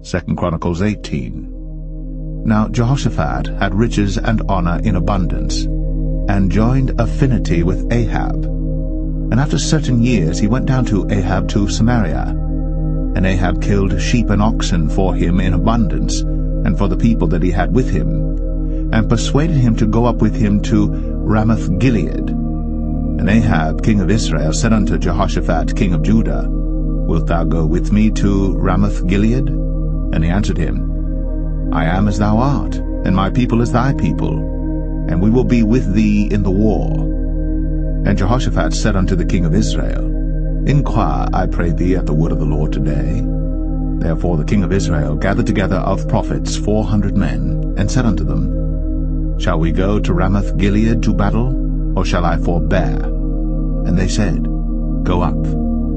2 Chronicles 18. Now Jehoshaphat had riches and honor in abundance, and joined affinity with Ahab. And after certain years he went down to Ahab to Samaria. And Ahab killed sheep and oxen for him in abundance, and for the people that he had with him, and persuaded him to go up with him to Ramoth-Gilead. And Ahab king of Israel said unto Jehoshaphat king of Judah, Wilt thou go with me to Ramoth-Gilead? And he answered him, I am as thou art, and my people as thy people, and we will be with thee in the war. And Jehoshaphat said unto the king of Israel, Inquire, I pray thee, at the word of the Lord today. Therefore the king of Israel gathered together of prophets 400 men, and said unto them, Shall we go to Ramoth-Gilead to battle, or shall I forbear? And they said, Go up,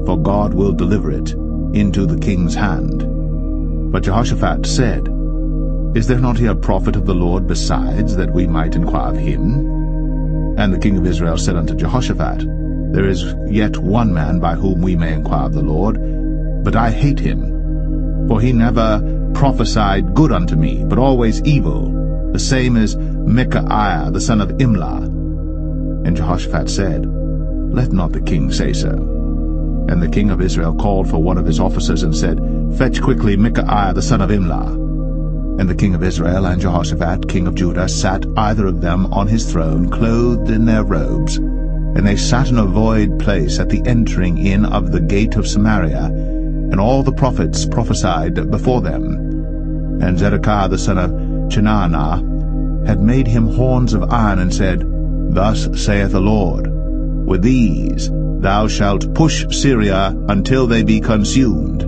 for God will deliver it into the king's hand. But Jehoshaphat said, Is there not here a prophet of the Lord besides, that we might inquire of him? And the king of Israel said unto Jehoshaphat, There is yet one man by whom we may inquire of the Lord, but I hate him. For he never prophesied good unto me, but always evil, the same as Micaiah the son of Imlah. And Jehoshaphat said, Let not the king say so. And the king of Israel called for one of his officers, and said, Fetch quickly Micaiah the son of Imlah. And the king of Israel and Jehoshaphat king of Judah sat either of them on his throne, clothed in their robes, and they sat in a void place at the entering in of the gate of Samaria, and all the prophets prophesied before them. And Zedekiah the son of Chenaanah had made him horns of iron, and said, Thus saith the Lord, With these thou shalt push Syria until they be consumed.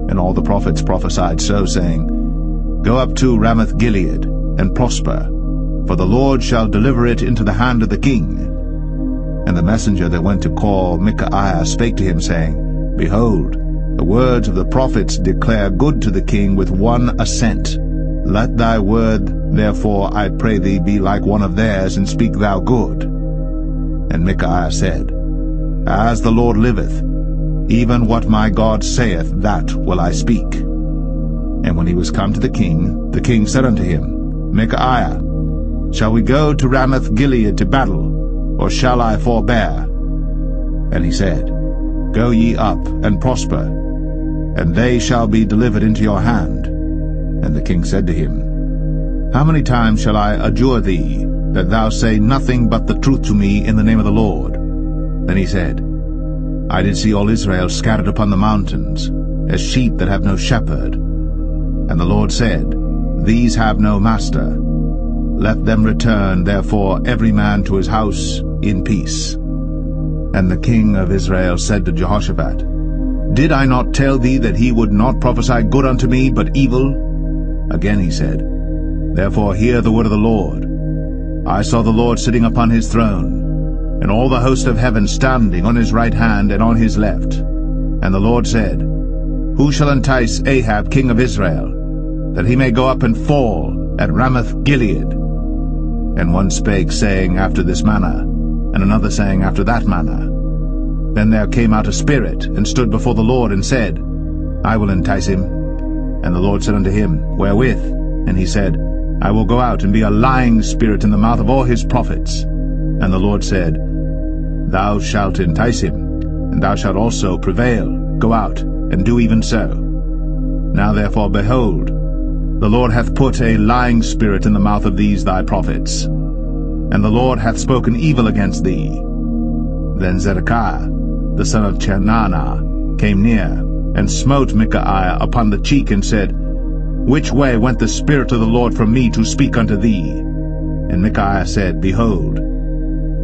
And all the prophets prophesied so, saying, Go up to Ramoth-Gilead, and prosper, for the Lord shall deliver it into the hand of the king. And the messenger that went to call Micaiah spake to him, saying, Behold, the words of the prophets declare good to the king with one assent. Let thy word, therefore, I pray thee, be like one of theirs, and speak thou good. And Micaiah said, As the Lord liveth, even what my God saith, that will I speak. And when he was come to the king said unto him, Micaiah, shall we go to Ramoth-Gilead to battle, or shall I forbear? And he said, Go ye up, and prosper, and they shall be delivered into your hand. And the king said to him, How many times shall I adjure thee, that thou say nothing but the truth to me in the name of the Lord? Then he said, I did see all Israel scattered upon the mountains, as sheep that have no shepherd. And the Lord said, These have no master. Let them return, therefore, every man to his house in peace. And the king of Israel said to Jehoshaphat, Did I not tell thee that he would not prophesy good unto me, but evil? Again he said, Therefore hear the word of the Lord. I saw the Lord sitting upon his throne, and all the host of heaven standing on his right hand and on his left. And the Lord said, Who shall entice Ahab king of Israel, that he may go up and fall at Ramoth-Gilead? And one spake, saying, After this manner, and another saying, After that manner. Then there came out a spirit, and stood before the Lord, and said, I will entice him. And the Lord said unto him, Wherewith? And he said, I will go out and be a lying spirit in the mouth of all his prophets. And the Lord said, Thou shalt entice him, and thou shalt also prevail. Go out, and do even so. Now therefore, behold, the Lord hath put a lying spirit in the mouth of these thy prophets, and the Lord hath spoken evil against thee. Then Zedekiah the son of Chenaanah came near, and smote Micaiah upon the cheek, and said, Which way went the Spirit of the Lord from me to speak unto thee? And Micaiah said, Behold,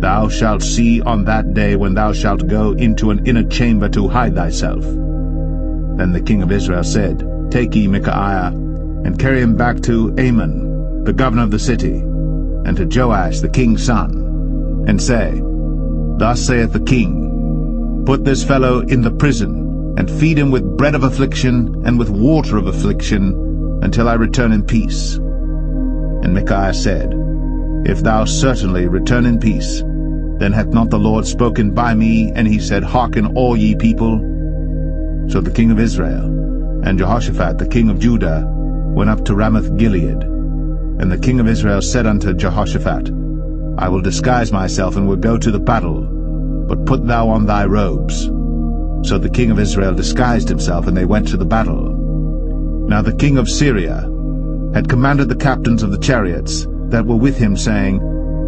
thou shalt see on that day when thou shalt go into an inner chamber to hide thyself. Then the king of Israel said, Take ye Micaiah, and carry him back to Amon, the governor of the city, and to Joash the king's son, and say, Thus saith the king, Put this fellow in the prison, and feed him with bread of affliction and with water of affliction, until I return in peace. And Micaiah said, If thou certainly return in peace, then hath not the Lord spoken by me? And he said, Hearken all ye people. So the king of Israel And Jehoshaphat the king of Judah went up to Ramoth-Gilead. And the king of Israel said unto Jehoshaphat, I will disguise myself, and will go to the battle, but put thou on thy robes. So the king of Israel disguised himself, and they went to the battle. Now the king of Syria had commanded the captains of the chariots that were with him, saying,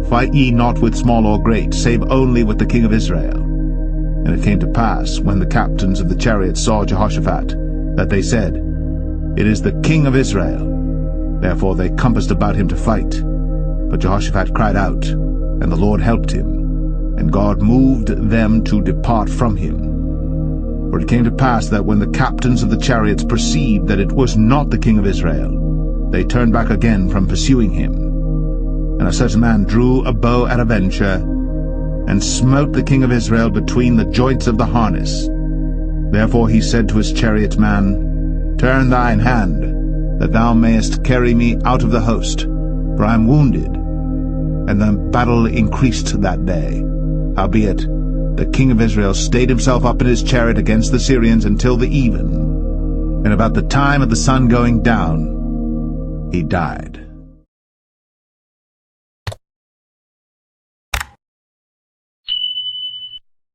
Fight ye not with small or great, save only with the king of Israel. And it came to pass, when the captains of the chariots saw Jehoshaphat, that they said, It is the king of Israel. Therefore they compassed about him to fight. But Jehoshaphat cried out, and the Lord helped him, and God moved them to depart from him. For it came to pass that when the captains of the chariots perceived that it was not the king of Israel, they turned back again from pursuing him. And a certain man drew a bow at a venture, and smote the king of Israel between the joints of the harness. Therefore he said to his chariot man, Turn thine hand, that thou mayest carry me out of the host, for I am wounded. And the battle increased that day. Howbeit, the king of Israel stayed himself up in his chariot against the Syrians until the even. And about the time of the sun going down, he died.